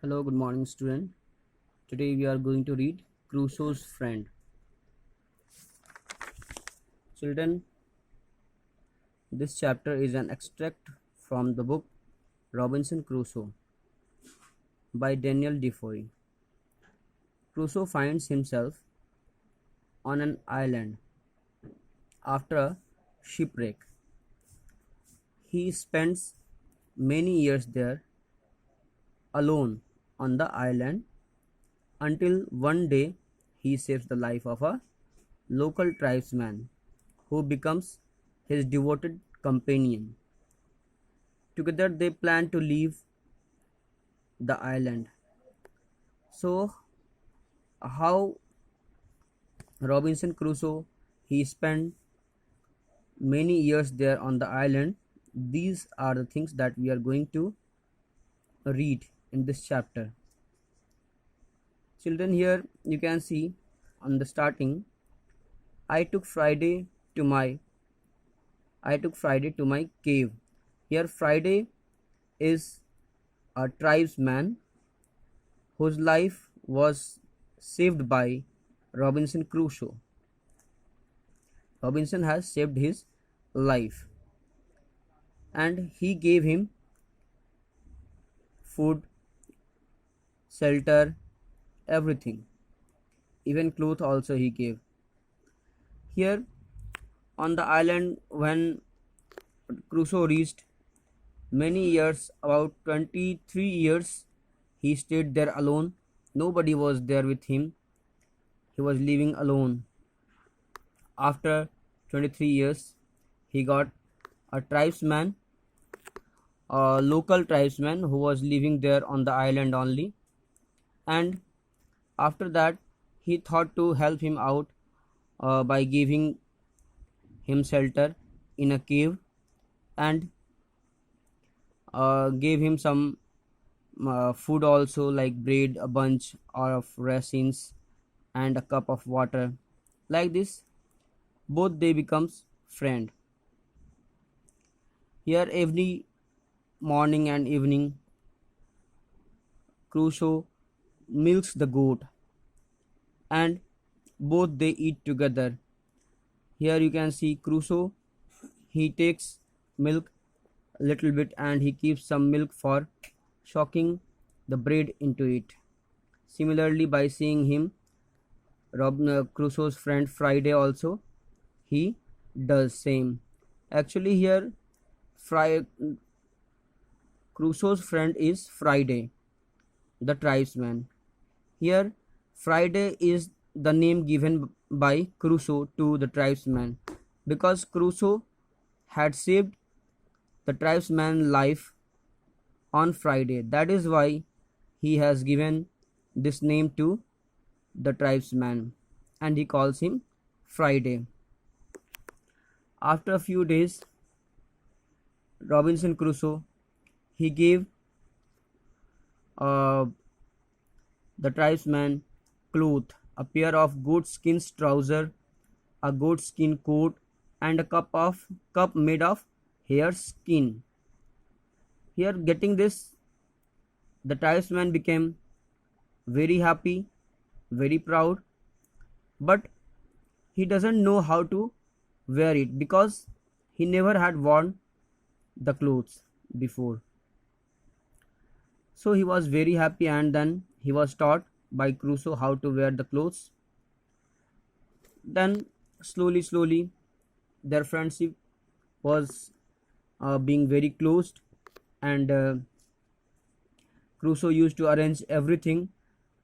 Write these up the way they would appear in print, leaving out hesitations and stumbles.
Hello, good morning, student. Today we are going to read Crusoe's Friend. Children, this chapter is an extract from the book Robinson Crusoe by Daniel Defoe. Crusoe finds himself on an island after a shipwreck. He spends many years there alone on the island until one day he saves the life of a local tribesman who becomes his devoted companion. Together they plan to leave the island. So, how Robinson Crusoe he spent many years there on the island. These are the things that we are going to read in this chapter. Children, here you can see on the starting, I took Friday to my cave. Here Friday is a tribesman whose life was saved by Robinson Crusoe. Robinson has saved his life and he gave him food, shelter, everything. Even clothes also he gave. Here on the island, when Crusoe reached many years, about 23 years, he stayed there alone. Nobody was there with him. He was living alone. After 23 years, he got a tribesman, a local tribesman who was living there on the island only. And after that, he thought to help him out by giving him shelter in a cave and gave him some food also, like bread, a bunch of raisins and a cup of water. Like this both they becomes friend. Here every morning and evening Crusoe milks the goat and both they eat together. Here you can see Crusoe, he takes milk a little bit and he keeps some milk for soaking the bread into it. Similarly, by seeing him, Crusoe's friend Friday also, he does same. Actually here Crusoe's friend is Friday, the tribesman. Here Friday is the name given by Crusoe to the tribesman because Crusoe had saved the tribesman's life on Friday. That is why he has given this name to the tribesman and he calls him Friday. After a few days, Robinson Crusoe he gave uh, the tribesman cloth, a pair of goat skin trouser, a goat skin coat, and a cup made of hare skin. Here, getting this, the tribesman became very happy, very proud, but he doesn't know how to wear it because he never had worn the clothes before. So he was very happy and then he was taught by Crusoe how to wear the clothes. Then slowly their friendship was being very closed and Crusoe used to arrange everything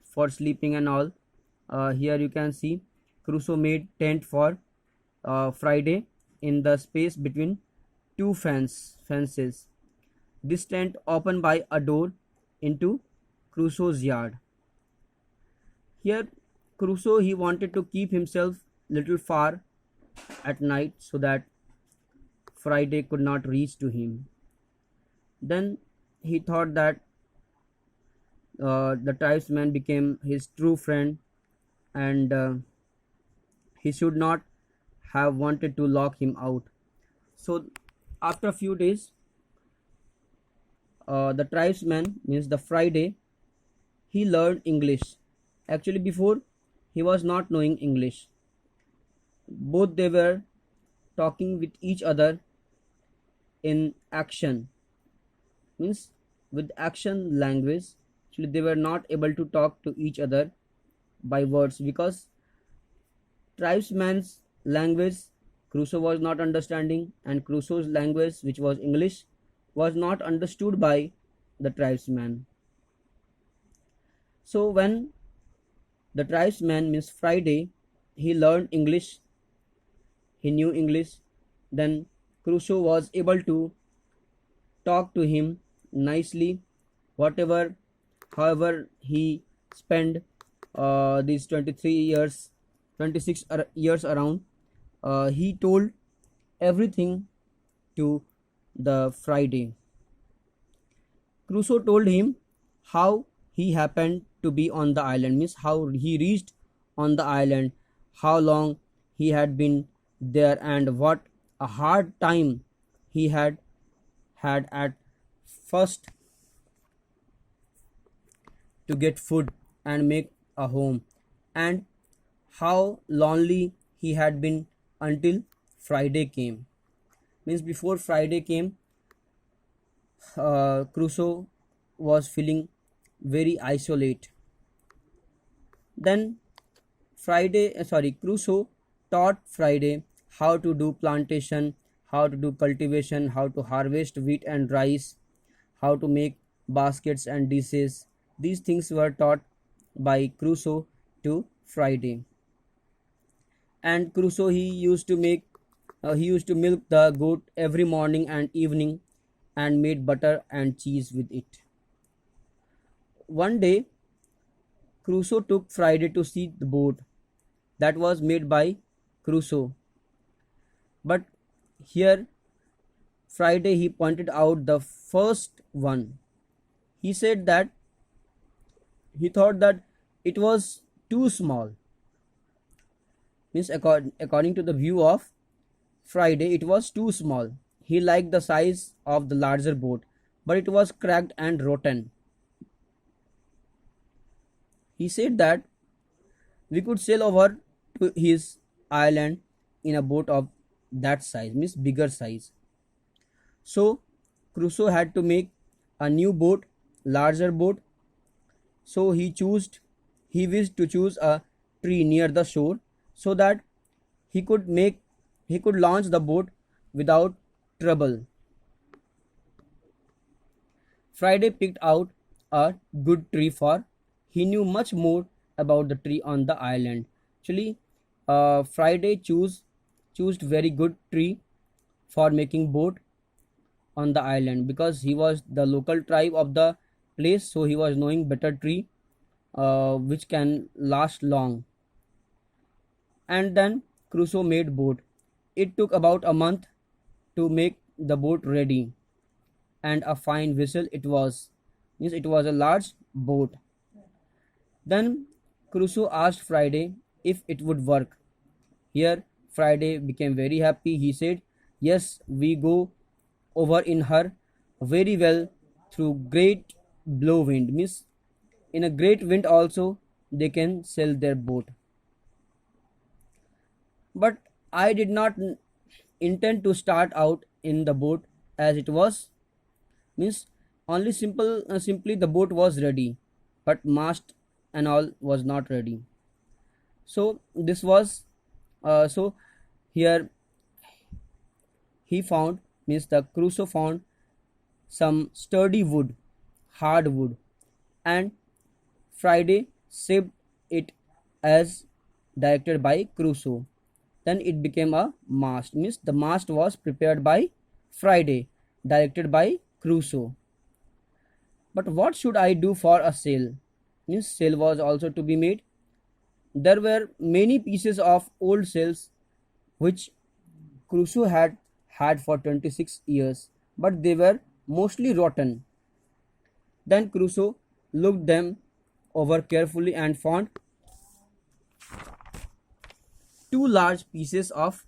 for sleeping and all. Here you can see Crusoe made tent for Friday in the space between two fences. This tent opened by a door into Crusoe's yard. Here Crusoe he wanted to keep himself little far at night so that Friday could not reach to him. Then he thought that the tribesman became his true friend and he should not have wanted to lock him out. So after a few days, the tribesman means the Friday he learned English. Actually, before he was not knowing English. Both they were talking with each other in action, means with action language. Actually, they were not able to talk to each other by words because tribesman's language Crusoe was not understanding, and Crusoe's language, which was English, was not understood by the tribesman. So when the tribesman, means Friday, he learned English, he knew English, then Crusoe was able to talk to him nicely, whatever, however he spent these 23 years, 26 years around. He told everything to the Friday. Crusoe told him how he happened to be on the island, means how he reached on the island, how long he had been there, and what a hard time he had at first to get food and make a home, and how lonely he had been until Friday came. Means before Friday came, Crusoe was feeling very isolate. Then Crusoe taught Friday how to do plantation, how to do cultivation, how to harvest wheat and rice, how to make baskets and dishes. These things were taught by Crusoe to Friday. And Crusoe, he used to milk the goat every morning and evening, and made butter and cheese with it. One day Crusoe took Friday to see the boat that was made by Crusoe. But here Friday he pointed out the first one. He said that he thought that it was too small. Means according to the view of Friday, it was too small. He liked the size of the larger boat, but it was cracked and rotten. He said that we could sail over to his island in a boat of that size, means bigger size. So Crusoe had to make a new boat, larger boat. So he wished to choose a tree near the shore so that he could launch the boat without trouble. Friday picked out a good tree, for he knew much more about the tree on the island. Actually, Friday chose very good tree for making boat on the island, because he was the local tribe of the place, so he was knowing better tree which can last long. And then Crusoe made boat. It took about a month to make the boat ready, and a fine vessel it was. Means it was a large boat. Then Crusoe asked Friday if it would work. Here Friday became very happy. He said, "Yes, we go over in her very well through great blow wind." Means in a great wind also they can sail their boat. But I did not intend to start out in the boat as it was. Means only simply the boat was ready, but mast and all was not ready. So this was so here he found, means the Crusoe found some sturdy wood, hard wood, and Friday shaped it as directed by Crusoe. Then it became a mast. Means the mast was prepared by Friday, directed by Crusoe. But what should I do for a sail? Means sail was also to be made. There were many pieces of old sails which Crusoe had for 26 years, but they were mostly rotten. Then Crusoe looked them over carefully and found two large pieces of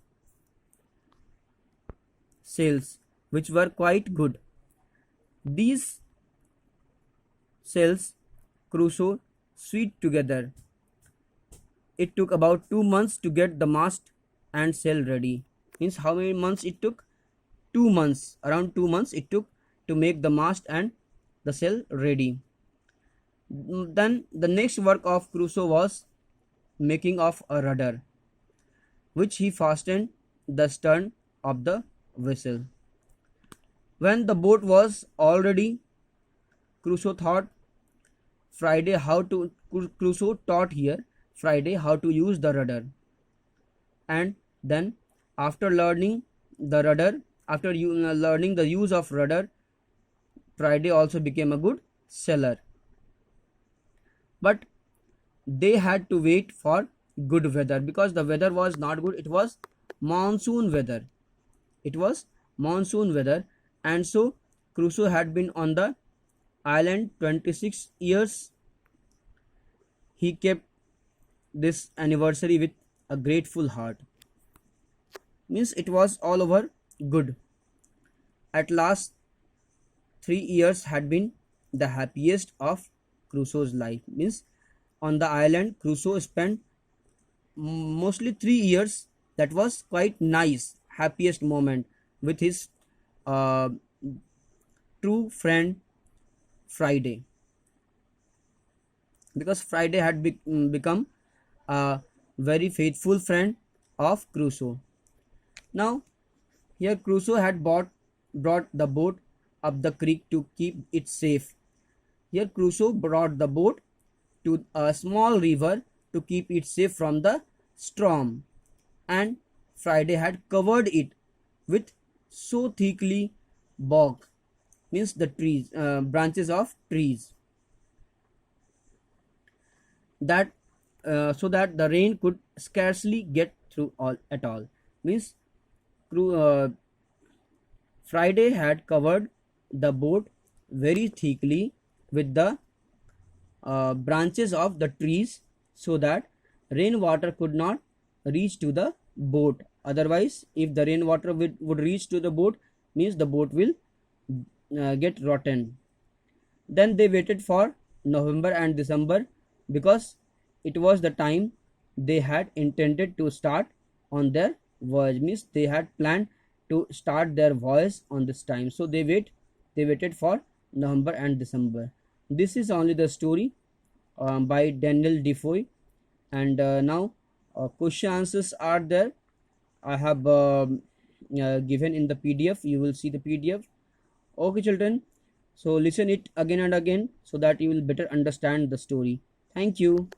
sails which were quite good. These sails Crusoe sewed together. It took about 2 months to get the mast and sail ready. Means how many months it took? 2 months. Around 2 months it took to make the mast and the sail ready. Then the next work of Crusoe was making of a rudder, which he fastened the stern of the vessel. When the boat was all ready, Crusoe thought Friday how to Crusoe taught here Friday how to use the rudder, and then after learning the rudder, after learning the use of rudder, Friday also became a good sailor. But they had to wait for good weather because the weather was not good. It was monsoon weather. It was monsoon weather, and so Crusoe had been on the island 26 years. He kept this anniversary with a grateful heart. Means it was all over good. At last, 3 years had been the happiest of Crusoe's life. Means on the island, Crusoe spent mostly 3 years. That was quite nice, happiest moment with his uh, true friend Friday, because Friday had become a very faithful friend of Crusoe. Now, here Crusoe had brought the boat up the creek to keep it safe. Here Crusoe brought the boat to a small river to keep it safe from the storm, and Friday had covered it with so thickly bog, means the trees, branches of trees, that so that the rain could scarcely get through all at all. Means Friday had covered the boat very thickly with the branches of the trees, so that rainwater could not reach to the boat. Otherwise, if the rainwater would reach to the boat, means the boat will get rotten. Then they waited for November and December, because it was the time they had intended to start on their voyage. Means they had planned to start their voyage on this time. So they waited for November and December. This is only the story by Daniel Defoe, and now question answers are there. I have given in the PDF. You will see the PDF. Okay, children. So listen it again and again so that you will better understand the story. Thank you.